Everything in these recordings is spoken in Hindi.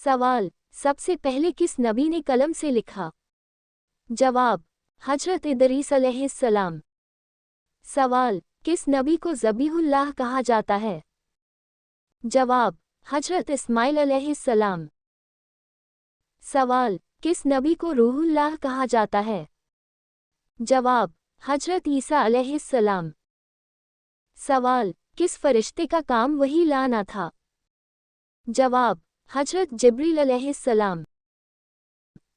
सवाल, सबसे पहले किस नबी ने कलम से लिखा? जवाब, हजरत इदरीस अलैहिस्सलाम। सवाल, किस नबी को ज़बीहुल्लाह कहा जाता है? जवाब, हजरत इस्माइल अलैहिस्सलाम। सवाल, किस नबी को रूहुल्लाह कहा जाता है? जवाब, हजरत ईसा अलैहिस्सलाम। सवाल, किस फरिश्ते का काम वही लाना था? जवाब, हजरत जिब्रील अलैहिस्सलाम।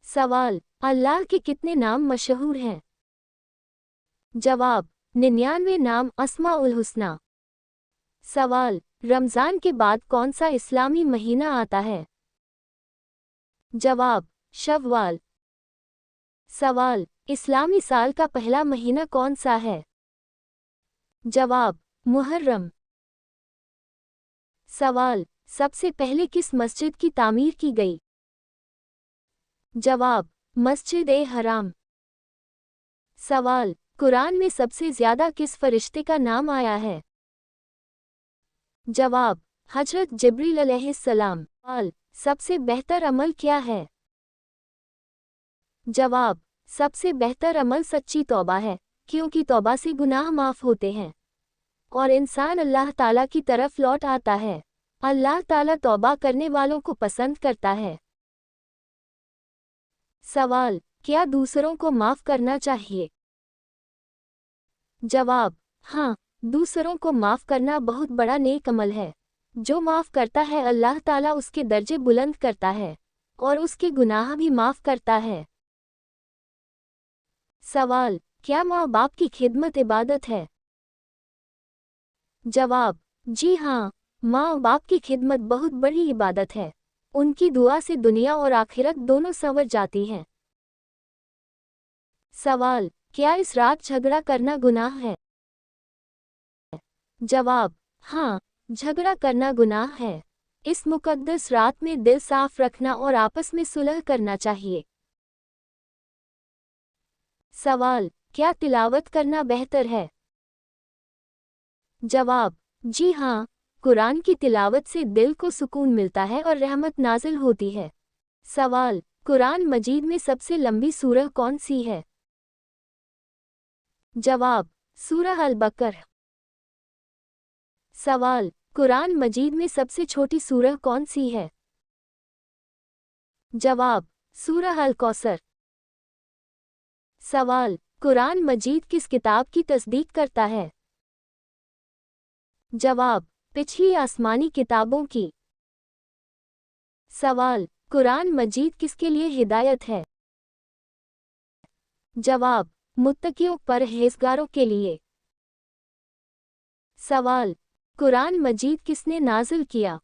सवाल, अल्लाह के कितने नाम मशहूर हैं? जवाब, 99 नाम अस्माउल हुस्ना। सवाल, रमज़ान के बाद कौन सा इस्लामी महीना आता है? जवाब, शव्वाल। सवाल, इस्लामी साल का पहला महीना कौन सा है? जवाब, मुहर्रम। सवाल, सबसे पहले किस मस्जिद की तामीर की गई? जवाब, मस्जिद-ए-हराम। सवाल, कुरान में सबसे ज़्यादा किस फरिश्ते का नाम आया है? जवाब, हजरत जिब्रील अलैहिस्सलाम। सवाल, सबसे बेहतर अमल क्या है? जवाब, सबसे बेहतर अमल सच्ची तौबा है, क्योंकि तौबा से गुनाह माफ़ होते हैं और इंसान अल्लाह ताला की तरफ लौट आता है। अल्लाह ताला तौबा करने वालों को पसंद करता है। सवाल, क्या दूसरों को माफ़ करना चाहिए? जवाब, हाँ, दूसरों को माफ़ करना बहुत बड़ा नेक अमल है। जो माफ़ करता है अल्लाह ताला उसके दर्जे बुलंद करता है और उसके गुनाह भी माफ़ करता है। सवाल, क्या माँ बाप की खिदमत इबादत है? जवाब, जी हाँ, माँ बाप की खिदमत बहुत बड़ी इबादत है। उनकी दुआ से दुनिया और आखिरत दोनों संवर जाती हैं। सवाल, क्या इस रात झगड़ा करना गुनाह है? जवाब, हाँ, झगड़ा करना गुनाह है। इस मुकद्दस रात में दिल साफ रखना और आपस में सुलह करना चाहिए। सवाल, क्या तिलावत करना बेहतर है? जवाब, जी हाँ, कुरान की तिलावत से दिल को सुकून मिलता है और रहमत नाजिल होती है। सवाल, कुरान मजीद में सबसे लंबी सूरह कौन सी है? जवाब, सूरह अल-बकरा। सवाल, कुरान मजीद में सबसे छोटी सूरह कौन सी है? जवाब, सूरह अल-कौसर। सवाल, कुरान मजीद किस किताब की तस्दीक करता है? जवाब, पिछली आसमानी किताबों की। सवाल, कुरान मजीद किसके लिए हिदायत है? जवाब, मुत्तकियों परहेज़गारों के लिए। सवाल, कुरान मजीद किसने नाज़िल किया?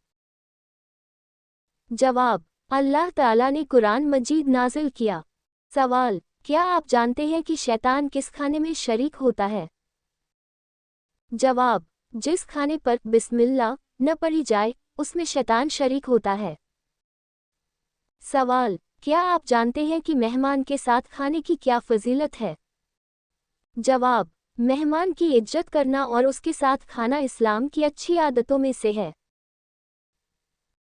जवाब, अल्लाह ताला ने कुरान मजीद नाज़िल किया। सवाल, क्या आप जानते हैं कि शैतान किस खाने में शरीक होता है? जवाब, जिस खाने पर बिस्मिल्लाह न पढ़ी जाए, उसमें शैतान शरीक होता है। सवाल, क्या आप जानते हैं कि मेहमान के साथ खाने की क्या फजीलत है? जवाब, मेहमान की इज्जत करना और उसके साथ खाना इस्लाम की अच्छी आदतों में से है।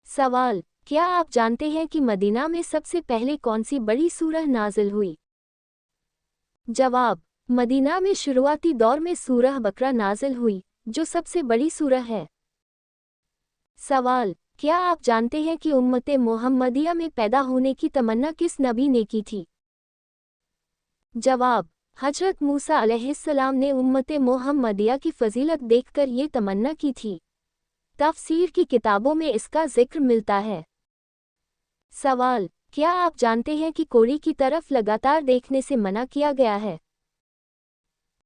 सवाल, क्या आप जानते हैं कि मदीना में सबसे पहले कौन सी बड़ी सूरह नाजिल हुई? जवाब, मदीना में शुरुआती दौर में सूरह बकरा नाजिल हुई, जो सबसे बड़ी सूरह है। सवाल, क्या आप जानते हैं कि उम्मते मोहम्मदिया में पैदा होने की तमन्ना किस नबी ने की थी? जवाब, हजरत मूसा अलैहिस्सलाम ने उम्मते मोहम्मदिया की फजीलत देखकर ये तमन्ना की थी। तफसीर की किताबों में इसका जिक्र मिलता है। सवाल, क्या आप जानते हैं कि कोड़ी की तरफ लगातार देखने से मना किया गया है?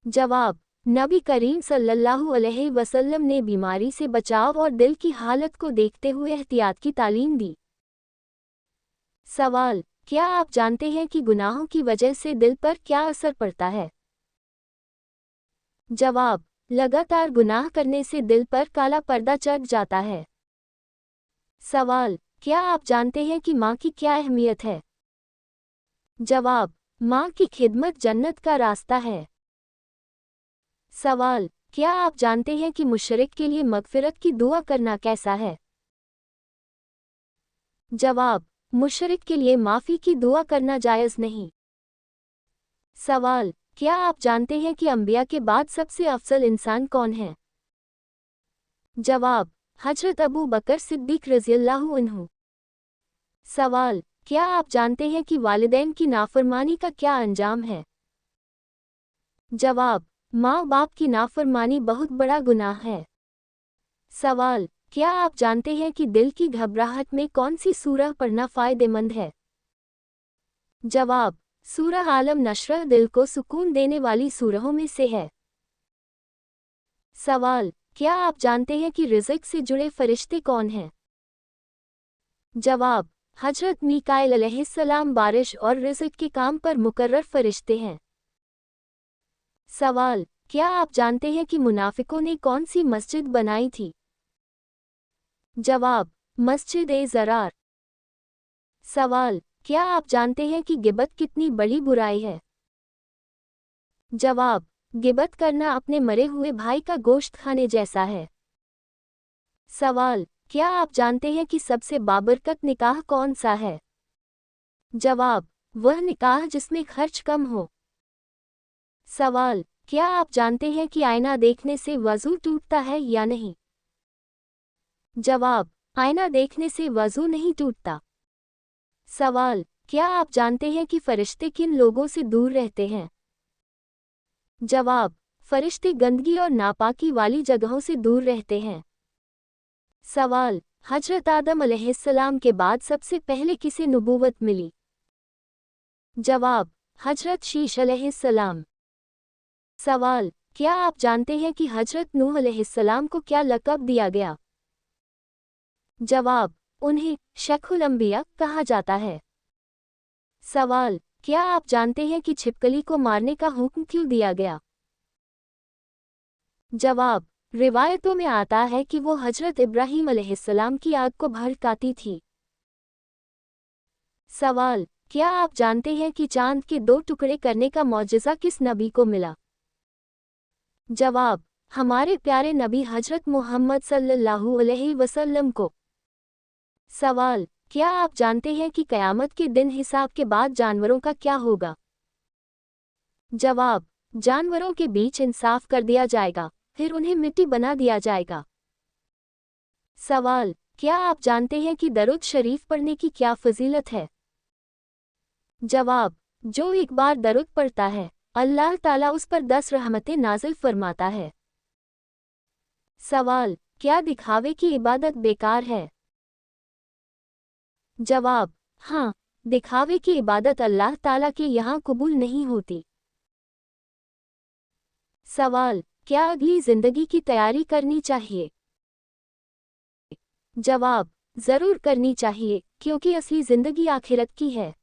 जवाब, नबी करीम सल्लल्लाहु अलैहि वसल्लम ने बीमारी से बचाव और दिल की हालत को देखते हुए एहतियात की तालीम दी। सवाल, क्या आप जानते हैं कि गुनाहों की वजह से दिल पर क्या असर पड़ता है? जवाब, लगातार गुनाह करने से दिल पर काला पर्दा चढ़ जाता है। सवाल, क्या आप जानते हैं कि माँ की क्या अहमियत है? जवाब, माँ की खिदमत जन्नत का रास्ता है। सवाल, क्या आप जानते हैं कि मुशरिक के लिए मगफिरत की दुआ करना कैसा है? जवाब, मुशरिक के लिए माफ़ी की दुआ करना जायज़ नहीं। सवाल, क्या आप जानते हैं कि अंबिया के बाद सबसे अफजल इंसान कौन है? जवाब, हजरत अबू बकर सिद्दीक रज़ियल्लाहु अन्हु। सवाल, क्या आप जानते हैं कि वालिदैन की नाफरमानी का क्या अंजाम है? जवाब, माँ बाप की नाफरमानी बहुत बड़ा गुनाह है। सवाल, क्या आप जानते हैं कि दिल की घबराहट में कौन सी सूरह पढ़ना फ़ायदेमंद है? जवाब, सूरह आलम नशरह दिल को सुकून देने वाली सूरहों में से है। सवाल, क्या आप जानते हैं कि रिज़्क़ से जुड़े फरिश्ते कौन हैं? जवाब, हजरत मीकाईल अलैहिस्सलाम बारिश और रिज़्क़ के काम पर मुकर्रर फरिश्ते हैं। सवाल, क्या आप जानते हैं कि मुनाफिकों ने कौन सी मस्जिद बनाई थी? जवाब, मस्जिद-ए-ज़रार। सवाल, क्या आप जानते हैं कि गिबत कितनी बड़ी बुराई है? जवाब, गिबत करना अपने मरे हुए भाई का गोश्त खाने जैसा है। सवाल, क्या आप जानते हैं कि सबसे बाबरकत निकाह कौन सा है? जवाब, वह निकाह जिसमें खर्च कम हो। सवाल, क्या आप जानते हैं कि आईना देखने से वज़ू टूटता है या नहीं? जवाब, आईना देखने से वज़ू नहीं टूटता। सवाल, क्या आप जानते हैं कि फरिश्ते किन लोगों से दूर रहते हैं? जवाब, फरिश्ते गंदगी और नापाकी वाली जगहों से दूर रहते हैं। सवाल, हजरत आदम अलैहिस्सलाम के बाद सबसे पहले किसे नबूवत मिली? जवाब, हजरत शीश अलैहिस्सलाम। सवाल, क्या आप जानते हैं कि हजरत नूह अलैहिस्सलाम को क्या लक़ब दिया गया? जवाब, उन्हें शेखुल अंबिया कहा जाता है। सवाल, क्या आप जानते हैं कि छिपकली को मारने का हुक्म क्यों दिया गया? जवाब, रिवायतों में आता है कि वो हजरत इब्राहीम अलैहिस्सलाम की आग को भड़काती थी। सवाल, क्या आप जानते हैं कि चांद के 2 टुकड़े करने का मौजिज़ा किस नबी को मिला? जवाब, हमारे प्यारे नबी हजरत मोहम्मद सल्लल्लाहु अलैहि वसल्लम को। सवाल, क्या आप जानते हैं कि क़यामत के दिन हिसाब के बाद जानवरों का क्या होगा? जवाब, जानवरों के बीच इंसाफ कर दिया जाएगा, फिर उन्हें मिट्टी बना दिया जाएगा। सवाल, क्या आप जानते हैं कि दरूद शरीफ पढ़ने की क्या फ़ज़ीलत है? जवाब, जो एक बार दरूद पढ़ता है, अल्लाह ताला उस पर 10 रहमतें नाज़िल फरमाता है। सवाल, क्या दिखावे की इबादत बेकार है? जवाब, हाँ, दिखावे की इबादत अल्लाह ताला के यहाँ कबूल नहीं होती। सवाल, क्या अगली ज़िंदगी की तैयारी करनी चाहिए? जवाब, ज़रूर करनी चाहिए, क्योंकि असली ज़िंदगी आखिरत की है।